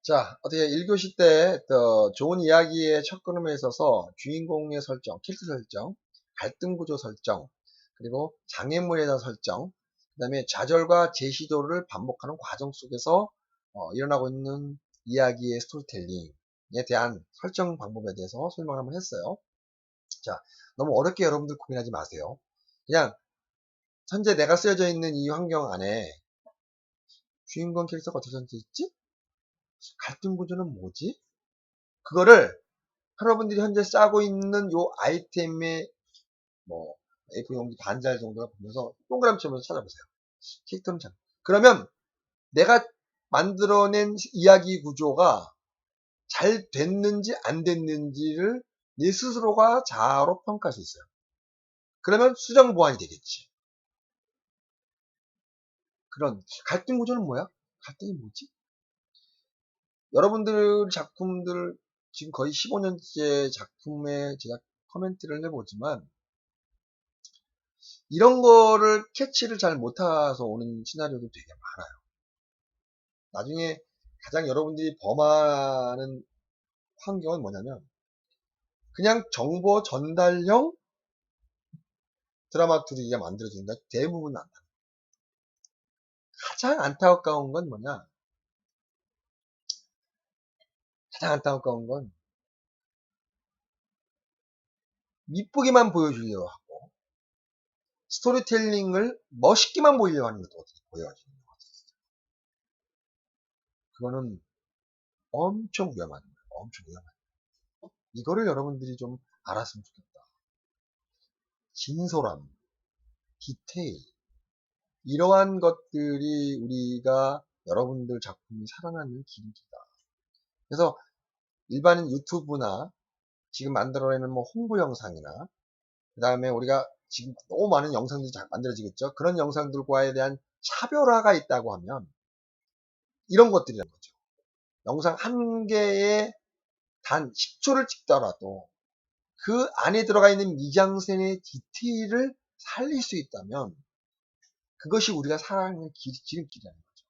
자, 어떻게 1교시 때 좋은 이야기의 첫걸음에 있어서 주인공의 설정, 캐릭터 설정, 갈등 구조 설정, 그리고 장애물에 대한 설정, 그 다음에 좌절과 재시도를 반복하는 과정 속에서 일어나고 있는 이야기의 스토리텔링에 대한 설정 방법에 대해서 설명을 한번 했어요. 자, 너무 어렵게 여러분들 고민하지 마세요. 그냥 현재 내가 쓰여져 있는 이 환경 안에 주인공 캐릭터가 어떻게 설정되어 있지? 갈등 구조는 뭐지? 그거를 여러분들이 현재 싸고 있는 요 아이템의 뭐 A4 용지 반잘 정도가 보면서 동그라미 치면서 찾아보세요. 캐릭터는 참. 그러면 내가 만들어낸 이야기 구조가 잘 됐는지 안 됐는지를 내 스스로가 자아로 평가할 수 있어요. 그러면 수정 보완이 되겠지. 그런 갈등 구조는 뭐야? 갈등이 뭐지? 여러분들 작품들 지금 거의 15년째 작품의 제작 커멘트를 해보지만 이런 거를 캐치를 잘 못해서 오는 시나리오도 되게 많아요. 나중에 가장 여러분들이 범하는 환경은 뭐냐면 그냥 정보 전달형 드라마tur기가 만들어진다. 대부분 안. 가장 안타까운 건 뭐냐? 가장 안타까운 건 이쁘게만 보여주려고 하고 스토리텔링을 멋있게만 보이려고 하는 것도 어떻게 보여지는 것 같아요. 그거는 엄청 위험한 거예요. 엄청 위험한 거예요. 이거를 여러분들이 좀 알았으면 좋겠다. 진솔함, 디테일, 이러한 것들이 우리가 여러분들 작품이 살아나는 길이다. 그래서 일반인 유튜브나 지금 만들어내는 뭐 홍보 영상이나 그 다음에 우리가 지금 너무 많은 영상들이 만들어지겠죠. 그런 영상들과에 대한 차별화가 있다고 하면 이런 것들이라는 거죠. 영상 한 개에 단 10초를 찍더라도 그 안에 들어가 있는 미장센의 디테일을 살릴 수 있다면 그것이 우리가 살아가는 지름길이라는 거죠.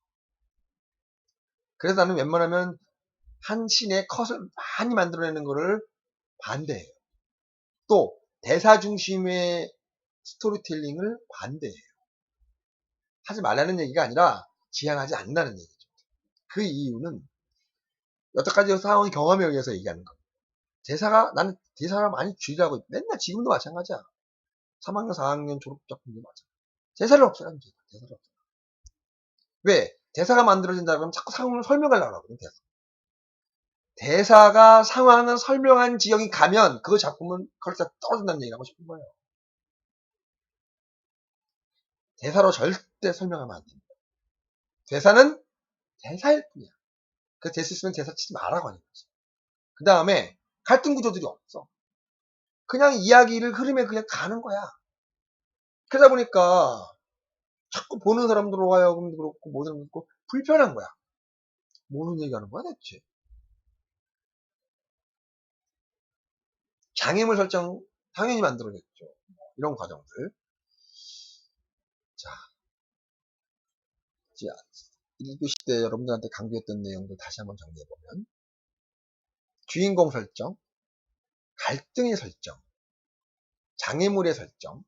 그래서 나는 웬만하면 한 씬의 컷을 많이 만들어내는 거를 반대해요. 또 대사 중심의 스토리텔링을 반대해요. 하지 말라는 얘기가 아니라 지향하지 않는다는 얘기죠. 그 이유는 여태까지 쌓아온 경험에 의해서 얘기하는 겁니다. 나는 대사가 많이 줄이라고 맨날 지금도 마찬가지야. 3학년, 4학년 졸업 작품도 마찬가지야. 대사를 없애라는 거죠. 대사를 없애. 왜? 대사가 만들어진다 그러면 자꾸 상황을 설명하려고 하거든, 대사가 상황을 설명한 지역이 가면 그 작품은 퀄리티가 떨어진다는 얘기를 하고 싶은 거예요. 대사로 절대 설명하면 안 됩니다. 대사는 대사일 뿐이야. 그 대사 있으면 대사 치지 말라고 하는 거지. 그 다음에 갈등 구조들이 없어. 그냥 이야기를 흐름에 그냥 가는 거야. 그러다 보니까 자꾸 보는 사람들로 하여금도 그렇고 모든 사람도 그렇고 불편한 거야. 뭐는 얘기하는 거야 대체. 장애물 설정 당연히 만들어냈죠. 이런 과정들. 자, 이제 1교시 때 여러분들한테 강조했던 내용들 다시 한번 정리해보면 주인공 설정, 갈등의 설정, 장애물의 설정,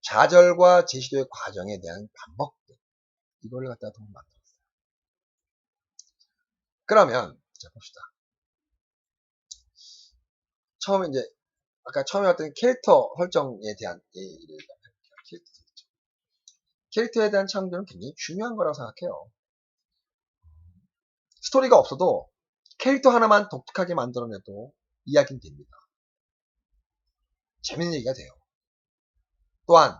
좌절과 제시도의 과정에 대한 반복들, 이거를 갖다가 도움 만들었어요. 그러면 자 봅시다. 처음에 이제 아까 처음에 봤던 캐릭터 설정에 대한 얘기를 캐릭터 설정. 캐릭터에 대한 창조는 굉장히 중요한 거라고 생각해요. 스토리가 없어도 캐릭터 하나만 독특하게 만들어내도 이야기는 됩니다. 재밌는 얘기가 돼요. 또한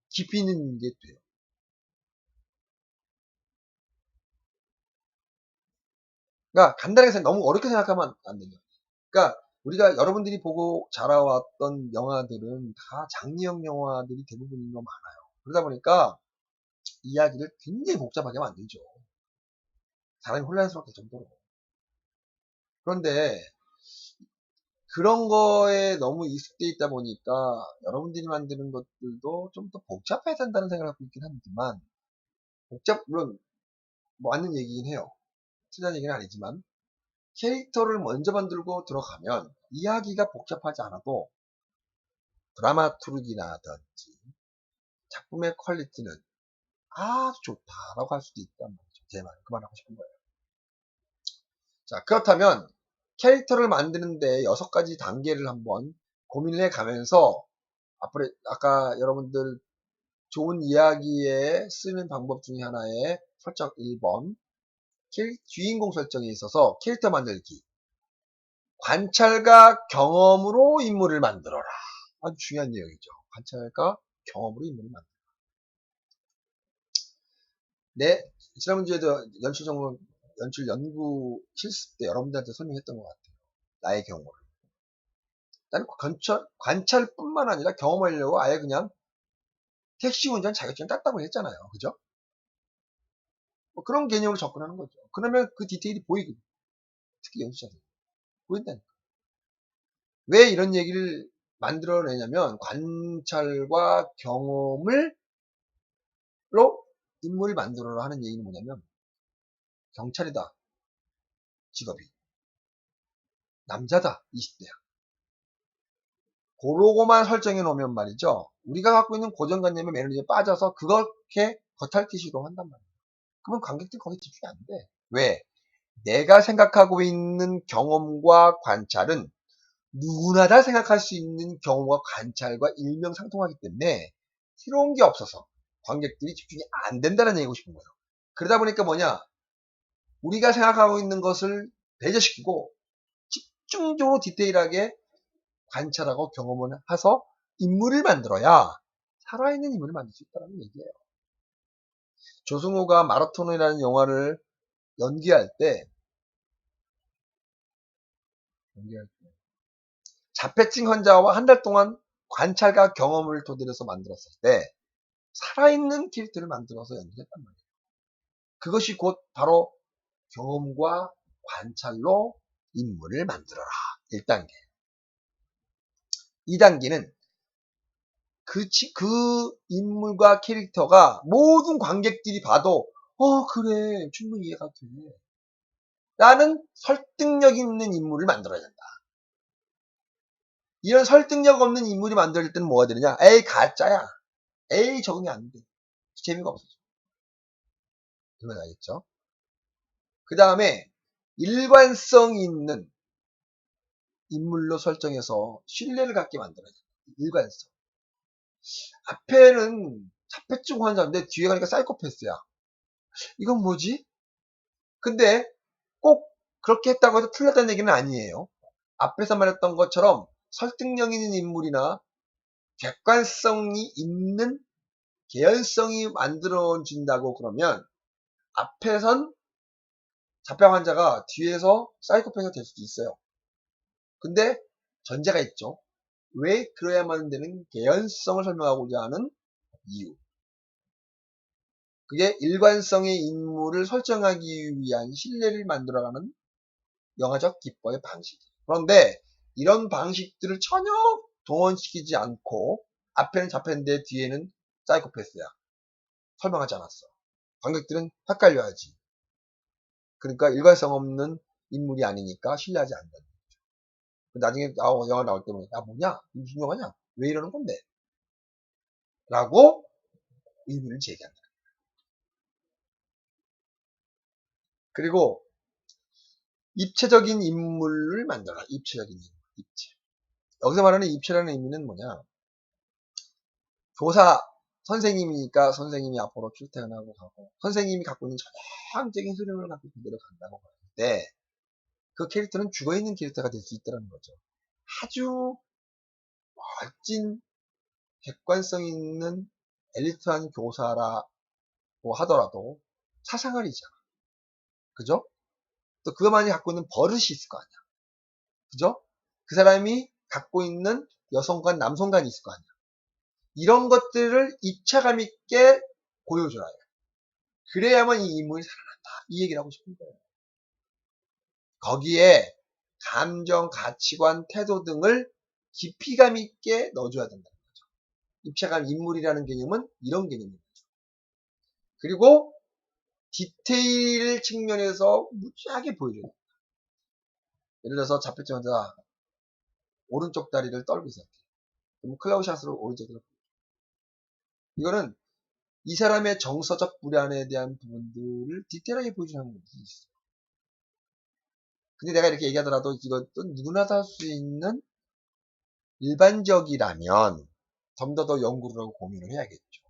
깊이 있는 게 돼요. 그러니까 간단하게 너무 어렵게 생각하면 안 돼요. 그러니까 우리가 여러분들이 보고 자라왔던 영화들은 다 장르형 영화들이 대부분인 거 많아요. 그러다 보니까 이야기를 굉장히 복잡하게 만들죠. 사람이 혼란스럽게 정도로. 그런데 그런 거에 너무 익숙돼 있다 보니까 여러분들이 만드는 것들도 좀 더 복잡해야 된다는 생각을 갖고 있긴 합니다만 물론 맞는 얘기긴 해요. 틀린 얘기는 아니지만 캐릭터를 먼저 만들고 들어가면 이야기가 복잡하지 않아도 드라마투르기라든지 작품의 퀄리티는 아주 좋다라고 할 수도 있단 말이죠. 제 말, 그만하고 싶은 거예요. 자, 그렇다면 캐릭터를 만드는데 6가지 단계를 한번 고민을 해 가면서 앞으로 아까 여러분들 좋은 이야기에 쓰는 방법 중에 하나의 설정 1번 주인공 설정에 있어서 캐릭터 만들기 관찰과 경험으로 인물을 만들어라. 아주 중요한 내용이죠. 관찰과 경험으로 인물을 만들어라. 네, 지난 문제에도 연출 연구 실습 때 여러분들한테 설명했던 것 같아요. 나의 경우를. 나는 관찰뿐만 아니라 경험하려고 아예 그냥 택시 운전 자격증 땄다고 했잖아요. 그죠? 뭐 그런 개념으로 접근하는 거죠. 그러면 그 디테일이 보이거든요. 특히 연수자들. 보인다니까. 왜 이런 얘기를 만들어내냐면 관찰과 경험으로 인물을 만들어라 하는 얘기는 뭐냐면 경찰이다. 직업이. 남자다. 20대야. 그러고만 설정해 놓으면 말이죠. 우리가 갖고 있는 고정관념의 매너리즘에 빠져서 그렇게 겉핥기식으로 한단 말이에요. 그러면 관객들이 거기 집중이 안 돼. 왜? 내가 생각하고 있는 경험과 관찰은 누구나 다 생각할 수 있는 경험과 관찰과 일명상통하기 때문에 새로운 게 없어서 관객들이 집중이 안 된다는 얘기고 싶은 거예요. 그러다 보니까 뭐냐? 우리가 생각하고 있는 것을 배제시키고 집중적으로 디테일하게 관찰하고 경험을 해서 인물을 만들어야 살아있는 인물을 만들 수 있다는 얘기예요. 조승우가 마라톤이라는 영화를 연기할 때 자폐증 환자와 한 달 동안 관찰과 경험을 토대로 해서 만들었을 때 살아있는 캐릭터를 만들어서 연기했단 말이에요. 그것이 곧 바로 경험과 관찰로 인물을 만들어라. 1단계. 2단계는 그 인물과 캐릭터가 모든 관객들이 봐도 그래 충분히 이해가 돼. 라는 설득력 있는 인물을 만들어야 된다. 이런 설득력 없는 인물이 만들 때는 뭐가 되느냐? 에이 가짜야. 에이 적응이 안 돼. 재미가 없어져. 그러면 알겠죠? 그 다음에 일관성 있는 인물로 설정해서 신뢰를 갖게 만들어야 돼. 일관성. 앞에는 자폐증 환자인데 뒤에 가니까 사이코패스야. 이건 뭐지? 근데 꼭 그렇게 했다고 해서 틀렸다는 얘기는 아니에요. 앞에서 말했던 것처럼 설득력 있는 인물이나 객관성이 있는 개연성이 만들어진다고 그러면 앞에선 자폐 환자가 뒤에서 사이코패스가 될 수도 있어요. 근데 전제가 있죠. 왜 그래야만 되는 개연성을 설명하고자 하는 이유. 그게 일관성의 인물을 설정하기 위한 신뢰를 만들어가는 영화적 기법의 방식. 그런데 이런 방식들을 전혀 동원시키지 않고 앞에는 자폐인데 뒤에는 사이코패스야. 설명하지 않았어. 관객들은 헷갈려야지. 그러니까 일관성 없는 인물이 아니니까 신뢰하지 않는다. 나중에 영화 나올 때면 야 뭐냐? 무슨 영화냐? 왜 이러는 건데? 라고 의문을 제기한다. 그리고 입체적인 인물을 만들어라. 입체적인 인물. 입체. 여기서 말하는 입체라는 의미는 뭐냐? 교사 선생님이니까 선생님이 앞으로 출퇴근하고 가고 선생님이 갖고 있는 전형적인 흐름을 갖고 그대로 간다고 하는데 그 캐릭터는 죽어있는 캐릭터가 될 수 있다는 거죠. 아주 멋진 객관성 있는 엘리트한 교사라고 하더라도 사생활이잖아. 그죠? 또 그것만이 갖고 있는 버릇이 있을 거 아니야. 그죠? 그 사람이 갖고 있는 여성관, 남성관이 있을 거 아니야. 이런 것들을 입체감 있게 보여줘야 해. 그래야만 이 인물이 살아난다. 이 얘기를 하고 싶은 거예요. 거기에 감정, 가치관, 태도 등을 깊이감 있게 넣어줘야 된다는 거죠. 입체감, 인물이라는 개념은 이런 개념입니다. 그리고 디테일 측면에서 무지하게 보여줘요. 예를 들어서 잡혔자마자 오른쪽 다리를 떨고 있어요. 그럼 클라우샷으로 오른쪽으로. 이거는 이 사람의 정서적 불안에 대한 부분들을 디테일하게 보여주는 것이 있어요. 근데 내가 이렇게 얘기하더라도 이것도 누구나 다 할 수 있는 일반적이라면 좀 더 연구를 하고 고민을 해야겠죠.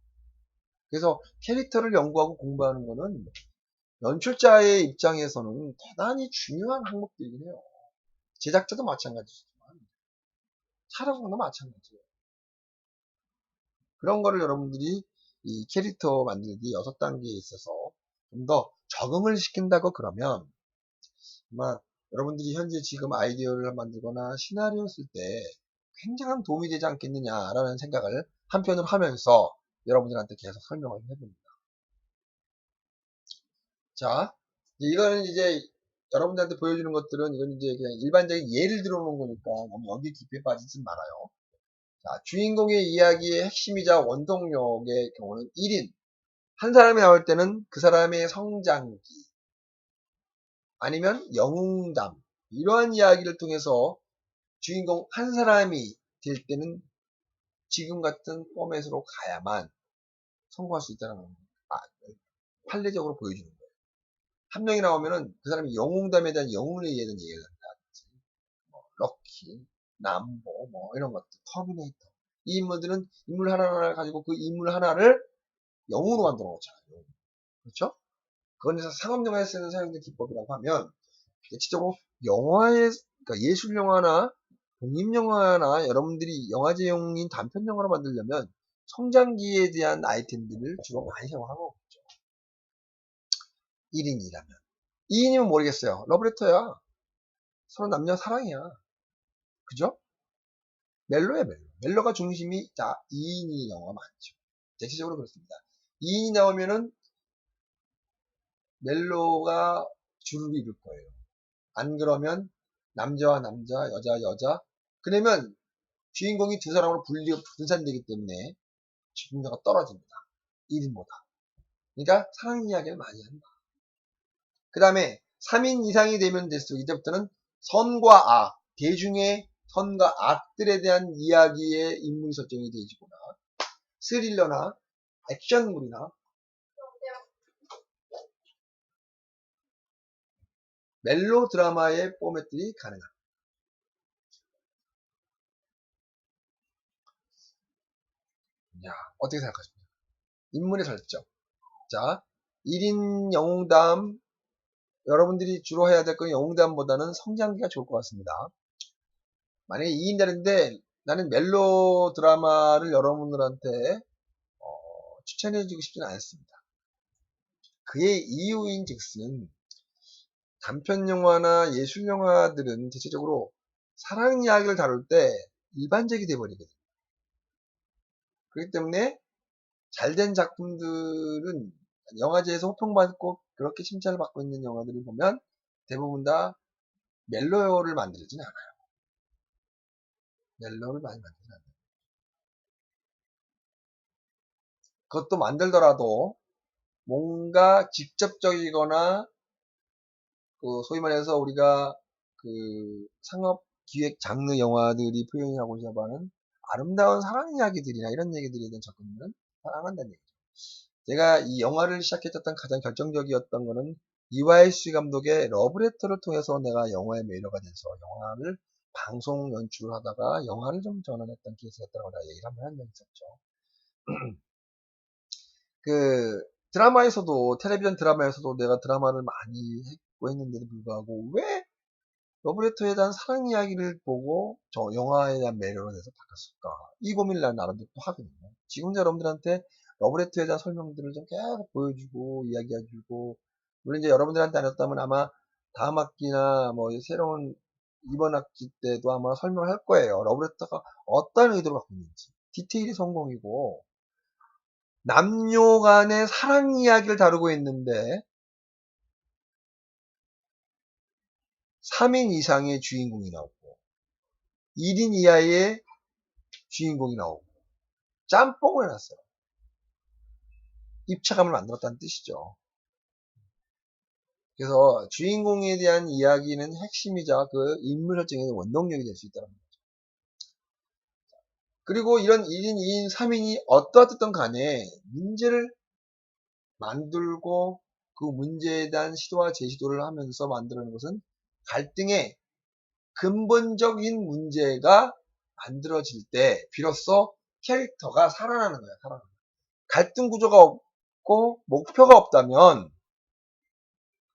그래서 캐릭터를 연구하고 공부하는 거는 연출자의 입장에서는 대단히 중요한 항목들이긴 해요. 제작자도 마찬가지지만 촬영도 마찬가지예요. 그런 거를 여러분들이 이 캐릭터 만들기 6단계에 있어서 좀 더 적응을 시킨다고 그러면 아마 여러분들이 현재 지금 아이디어를 만들거나 시나리오 쓸 때 굉장한 도움이 되지 않겠느냐라는 생각을 한편으로 하면서 여러분들한테 계속 설명을 해봅니다. 자, 이거는 이제 여러분들한테 보여주는 것들은 이건 이제 그냥 일반적인 예를 들어 놓은 거니까 너무 여기 깊이 빠지진 말아요. 자, 주인공의 이야기의 핵심이자 원동력의 경우는 1인. 한 사람이 나올 때는 그 사람의 성장기, 아니면 영웅담, 이러한 이야기를 통해서 주인공 한 사람이 될 때는 지금 같은 포맷으로 가야만 성공할 수 있다는 판례적으로 보여주는 거예요. 한 명이 나오면은 그 사람이 영웅담에 대한 영웅을 얘기하는 얘기를 한다든지, 뭐, 럭키, 남보, 뭐, 이런 것들, 터미네이터. 이 인물들은 인물 하나를 가지고 그 인물 하나를 영웅으로 만들어 놓잖아요. 그렇죠? 그건 이제 상업영화에 쓰는 사용된 기법이라고 하면, 대체적으로 영화의, 그러니까 예술영화나 독립영화나 여러분들이 영화제용인 단편영화를 만들려면 성장기에 대한 아이템들을 주로 많이 사용하고 있죠. 1인이라면. 2인이면 모르겠어요. 러브레터야. 서로 남녀 사랑이야. 그죠? 멜로야, 멜로. 멜로가 중심이, 자, 2인이 영화 많죠. 대체적으로 그렇습니다. 2인이 나오면은 멜로가 줄을 이룰 거예요. 안 그러면 남자와 남자, 여자, 여자. 그러면 주인공이 두 사람으로 분산되기 때문에 집중도가 떨어집니다. 1인보다. 그러니까 사랑 이야기를 많이 한다. 그 다음에 3인 이상이 되면 될수록 이제부터는 선과 악, 대중의 선과 악들에 대한 이야기의 인물 설정이 되어지거나 스릴러나 액션물이나 멜로 드라마의 포맷들이 가능합니다. 야, 어떻게 생각하십니까? 인물의 설정. 자, 1인 영웅담, 여러분들이 주로 해야 될 건 영웅담보다는 성장기가 좋을 것 같습니다. 만약에 2인자인데 나는 멜로 드라마를 여러분들한테 추천해주고 싶지는 않습니다. 그의 이유인 즉슨 단편영화나 예술영화들은 대체적으로 사랑 이야기를 다룰 때 일반적이 돼버리거든요. 그렇기 때문에 잘된 작품들은 영화제에서 호평받고 그렇게 칭찬을 받고 있는 영화들을 보면 대부분 다 멜로를 만들진 않아요. 멜로를 많이 만들진 않아요. 그것도 만들더라도 뭔가 직접적이거나 그 소위 말해서 우리가 그 상업 기획 장르 영화들이 표현하고자 하는 아름다운 사랑 이야기들이나 이런 얘기들에 대한 접근은 안 한다는 얘기죠. 제가 이 영화를 시작했던 가장 결정적이었던 거는 이화일씨 감독의 러브레터를 통해서 내가 영화에 매료가 돼서 영화를 방송 연출을 하다가 영화를 좀 전환했던 케이스였다고 내가 얘기를 한번 한 적이 있었죠. 그 드라마에서도 텔레비전 드라마에서도 내가 드라마를 많이 했고 했는데도 불구하고 왜 러브레터에 대한 사랑 이야기를 보고 저 영화에 대한 매료로 돼서 바꿨을까? 이 고민을 난 나름대로 또 하거든요. 지금 여러분들한테 러브레터에 대한 설명들을 좀 계속 보여주고 이야기해주고 물론 이제 여러분들한테 안 했다면 아마 다음 학기나 뭐 새로운 이번 학기 때도 아마 설명을 할 거예요. 러브레터가 어떤 의도를 갖고 있는지. 디테일이 성공이고 남녀 간의 사랑 이야기를 다루고 있는데 3인 이상의 주인공이 나오고 1인 이하의 주인공이 나오고 짬뽕을 해놨어요. 입체감을 만들었다는 뜻이죠. 그래서 주인공에 대한 이야기는 핵심이자 그 인물 설정의 원동력이 될 수 있다는 거죠. 그리고 이런 1인, 2인, 3인이 어떠했든 간에 문제를 만들고 그 문제에 대한 시도와 제시도를 하면서 만들어내는 것은 갈등의 근본적인 문제가 만들어질 때 비로소 캐릭터가 살아나는 거야. 살아나는 거야. 갈등 구조가 없고 목표가 없다면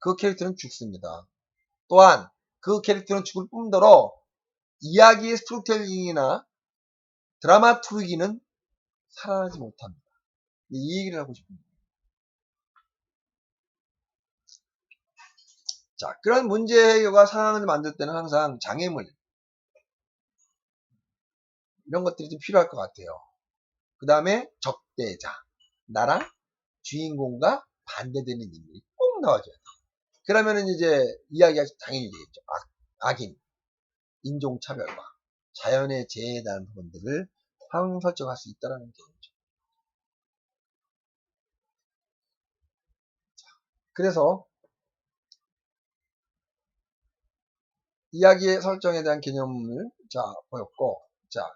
그 캐릭터는 죽습니다. 또한 그 캐릭터는 죽을 뿐더러 이야기의 스토리텔링이나 드라마투르기는 살아나지 못합니다. 이 얘기를 하고 싶습니다. 자, 그런 문제 해결과 상황을 만들 때는 항상 장애물 이런 것들이 좀 필요할 것 같아요. 그 다음에 적대자, 나랑 주인공과 반대되는 인물이 꼭 나와줘야 돼. 그러면은 이제 이야기가 당연히 되겠죠. 악인, 인종차별과 자연의 재해에 대한 부분들을 상황 설정할 수 있다는 게 있죠. 그래서 이야기의 설정에 대한 개념을 보였고,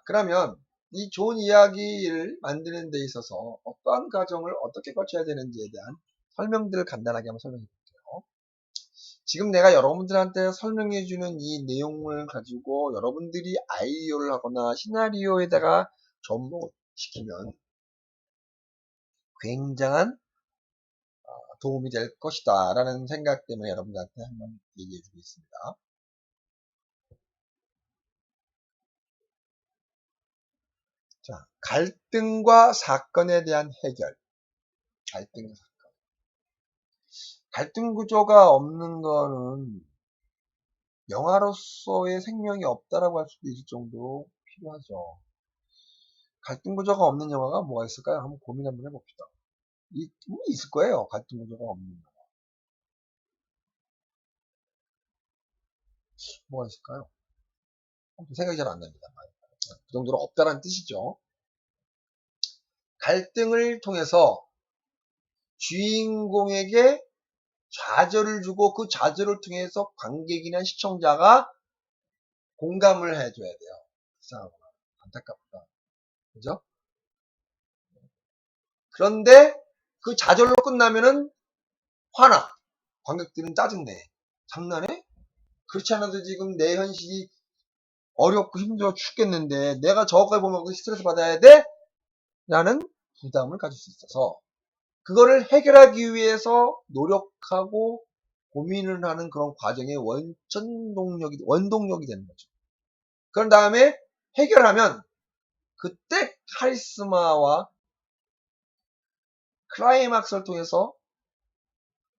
그러면 이 좋은 이야기를 만드는 데 있어서 어떠한 과정을 어떻게 거쳐야 되는지에 대한 설명들을 간단하게 한번 설명해 볼게요. 지금 내가 여러분들한테 설명해주는 이 내용을 가지고 여러분들이 아이디어를 하거나 시나리오에다가 접목시키면 굉장한 도움이 될 것이다 라는 생각 때문에 여러분들한테 한번 얘기해 주겠습니다. 자, 갈등과 사건에 대한 해결. 갈등 구조가 없는 거는 영화로서의 생명이 없다라고 할 수도 있을 정도로 필요하죠. 갈등 구조가 없는 영화가 뭐가 있을까요? 한번 고민 한번 해봅시다. 있을 거예요. 갈등 구조가 없는 영화. 뭐가 있을까요? 생각이 잘 안 납니다. 그 정도로 없다라는 뜻이죠. 갈등을 통해서 주인공에게 좌절을 주고 그 좌절을 통해서 관객이나 시청자가 공감을 해줘야 돼요. 불쌍하구나. 안타깝다. 그죠? 그런데 그 좌절로 끝나면은 화나. 관객들은 짜증내. 장난해? 그렇지 않아도 지금 내 현실이 어렵고 힘들어 죽겠는데 내가 저거까지 보면 스트레스 받아야 돼? 라는 부담을 가질 수 있어서 그거를 해결하기 위해서 노력하고 고민을 하는 그런 과정의 원동력이 되는 거죠. 그런 다음에 해결하면 그때 카리스마와 클라이막스를 통해서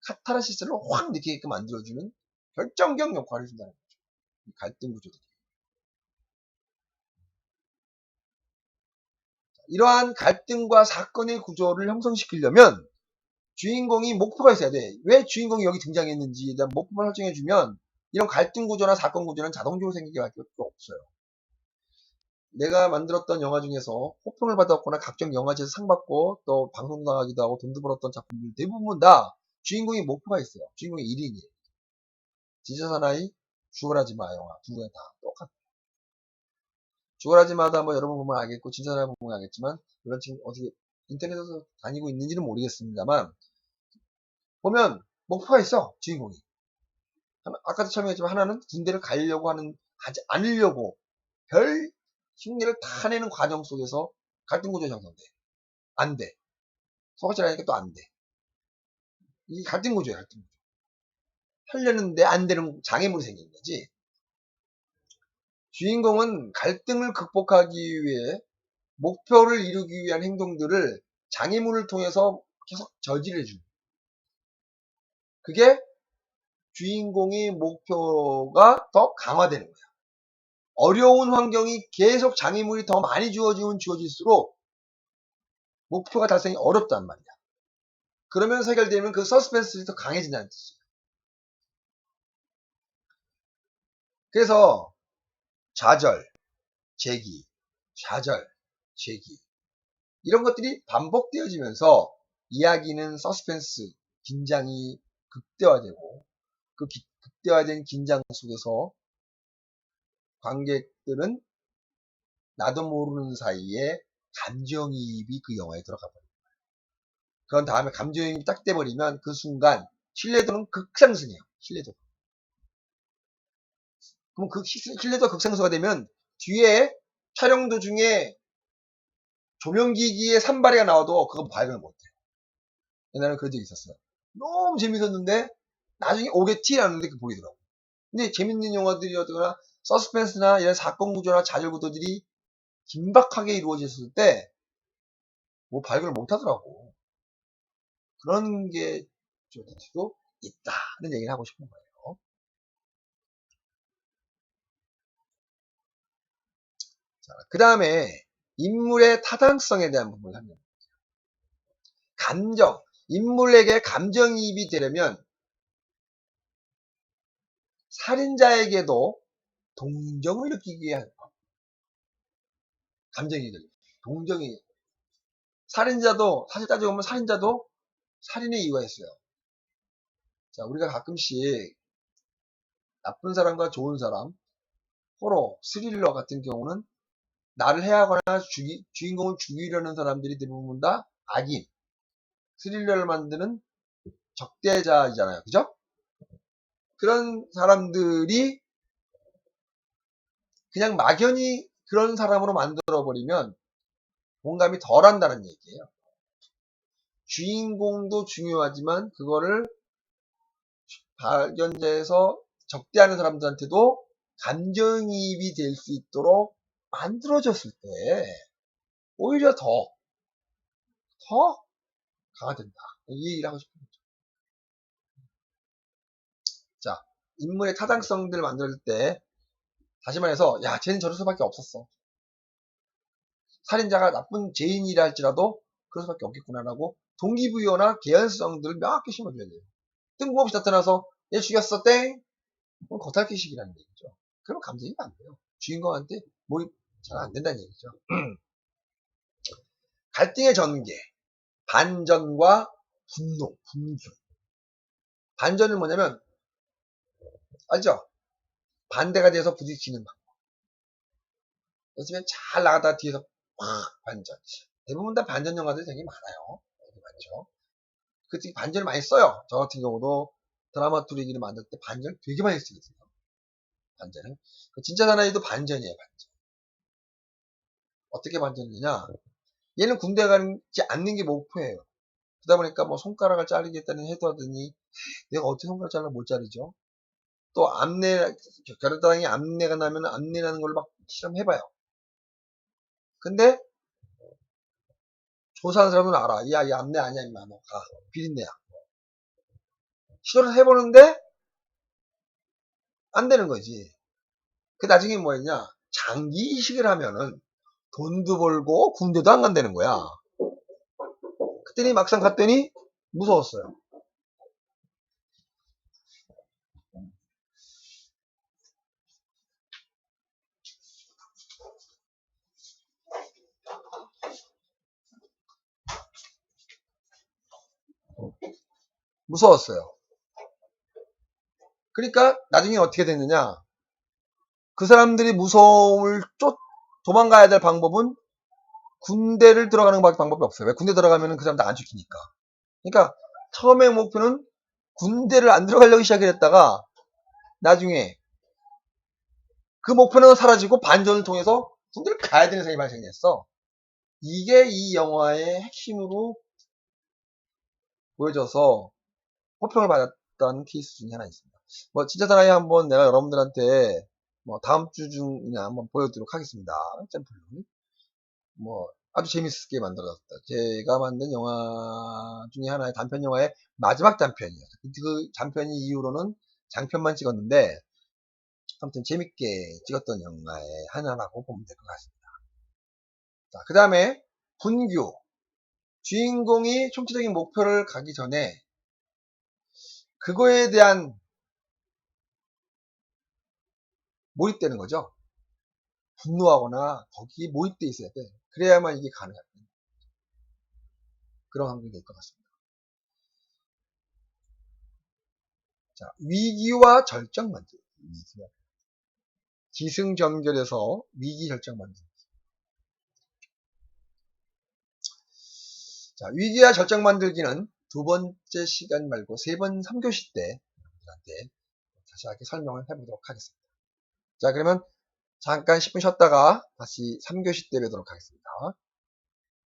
카타르시스를 확 느끼게끔 만들어주는 결정적 역할을 해준다는 거죠. 갈등 구조들이. 이러한 갈등과 사건의 구조를 형성시키려면 주인공이 목표가 있어야 돼. 왜 주인공이 여기 등장했는지에 대한 목표를 설정해주면 이런 갈등 구조나 사건 구조는 자동적으로 생기게 할 필요가 없어요. 내가 만들었던 영화 중에서 호평을 받았거나 각종 영화제에서 상 받고 또 방송 나가기도 하고 돈도 벌었던 작품들 대부분 다 주인공이 목표가 있어요. 주인공이 1인이에요. 지저사나이, 죽어라지 마 영화 두 개 다 똑같아요. 죽어라지 마다 뭐 여러분 보면 알겠고 지저사나이 보면 알겠지만 물론 지금 어떻게 인터넷에서 다니고 있는지는 모르겠습니다만 보면 목표가 있어 주인공이. 아까도 설명했지만 하나는 군대를 가지 않으려고 별 흉내를 다 내는 과정 속에서 갈등 구조 형성돼. 안 돼. 속아치라니까 또 안 돼. 이 갈등 구조야, 갈등 구조. 하려는데 안 되는 장애물이 생기는 거지. 주인공은 갈등을 극복하기 위해 목표를 이루기 위한 행동들을 장애물을 통해서 계속 저지르주는. 그게 주인공의 목표가 더 강화되는 거야. 어려운 환경이 계속 장애물이 더 많이 주어질수록 목표가 달성이 어렵단 말이야. 그러면서 해결되면 그 서스펜스가 더 강해진다는 뜻이에요. 그래서 좌절, 재기, 좌절, 재기 이런 것들이 반복되어지면서 이야기는 서스펜스, 긴장이 극대화되고 그 극대화된 긴장 속에서 관객들은 나도 모르는 사이에 감정이입이 그 영화에 들어가 버려요. 그런 다음에 감정이입이 딱 돼버리면 그 순간 신뢰도는 극상승해요. 신뢰도. 그럼 그 신뢰도가 극상승가 되면 뒤에 촬영 도중에 조명기기에 산발이가 나와도 그거 발견을 못해요. 옛날에 그런 적이 있었어요. 너무 재밌었는데 나중에 오게티 라는데 그 보이더라고. 근데 재밌는 영화들이었거나 서스펜스나 이런 사건 구조나 자질 구도들이 긴박하게 이루어졌을 때 뭐 발견을 못하더라고. 그런 게 도 있다는 얘기를 하고 싶은 거예요. 그 다음에 인물의 타당성에 대한 부분을 합니다. 감정, 인물에게 감정이입이 되려면 살인자에게도 동정을 느끼게 하는 거. 감정이 들려. 동정이. 살인자도, 사실 따지고 보면 살인자도 살인의 이유가 있어요. 자, 우리가 가끔씩 나쁜 사람과 좋은 사람, 호러, 스릴러 같은 경우는 나를 해하거나 주인공을 죽이려는 사람들이 대부분 다 악인, 스릴러를 만드는 적대자이잖아요. 그죠? 그런 사람들이 그냥 막연히 그런 사람으로 만들어버리면 공감이 덜 한다는 얘기예요. 주인공도 중요하지만 그거를 발견자에서 적대하는 사람들한테도 감정이입이 될 수 있도록 만들어졌을 때 오히려 더 강화된다. 이 얘기를 하고 싶은 거죠. 자, 인물의 타당성들을 만들 때 다시 말해서 야 쟤는 저럴 수밖에 없었어. 살인자가 나쁜 죄인이라 할지라도 그럴 수밖에 없겠구나라고 동기부여나 개연성들을 명확히 심어줘야 돼요. 뜬금없이 나타나서 얘 죽였어 땡? 그건 겉핥기식이라는 얘기죠. 그럼 감정이 안 돼요. 주인공한테 몰입 잘 안 된다는 얘기죠. 갈등의 전개, 반전과 분노, 분규. 반전은 뭐냐면 알죠? 반대가 돼서 부딪히는 방법. 그렇지만 잘 나가다 뒤에서 팍 반전. 대부분 다 반전 영화들이 되게 많아요. 되게 많죠. 그 반전을 많이 써요. 저 같은 경우도 드라마투리기를 만들 때 반전 되게 많이 쓰거든요. 반전은. 진짜 사나이도 반전이에요. 반전. 어떻게 반전이냐? 얘는 군대 가지 않는 게 목표예요. 그러다 보니까 뭐 손가락을 자르겠다는 해도하더니 내가 어떻게 손가락 잘라 못 자르죠? 또 암내, 겨드랑이 암내가 나면 암내라는 걸로 막 실험해봐요. 근데 조사하는 사람은 알아. 야, 이 암내 아니야, 임마. 너 가. 비린내야. 시도를 해보는데 안 되는 거지. 그 나중에 뭐였냐? 장기 이식을 하면은 돈도 벌고 군대도 안 간다는 거야. 그랬더니 막상 갔더니 무서웠어요. 무서웠어요. 그러니까 나중에 어떻게 됐느냐? 그 사람들이 무서움을 도망가야 될 방법은 군대를 들어가는 방법이 없어요. 왜? 군대 들어가면 그 사람들 안 지키니까. 그러니까 처음에 목표는 군대를 안 들어가려고 시작했다가 나중에 그 목표는 사라지고 반전을 통해서 군대를 가야 되는 상황이 발생했어. 이게 이 영화의 핵심으로 보여져서 호평을 받았던 케이스 중에 하나 있습니다. 뭐 진짜 사나이 한번 내가 여러분들한테 뭐 다음 주 중에 한번 보여드리도록 하겠습니다. 샘플을. 뭐 아주 재밌게 만들어졌다. 제가 만든 영화 중에 하나의 단편 영화의 마지막 단편이에요. 그 단편이 이후로는 장편만 찍었는데 아무튼 재밌게 찍었던 영화의 하나라고 보면 될 것 같습니다. 자, 그 다음에 분규. 주인공이 총체적인 목표를 가기 전에 그거에 대한 몰입되는 거죠. 분노하거나 거기에 몰입돼 있어야 돼. 그래야만 이게 가능합니다. 그런 환경이 될 것 같습니다. 자, 위기와 절정 만들기. 기승전결에서 위기 절정 만들기. 자, 위기와 절정 만들기는 두 번째 시간 말고 3교시 때 자세하게 설명을 해보도록 하겠습니다. 자, 그러면 잠깐 10분 쉬었다가 다시 3교시 때 뵈도록 하겠습니다.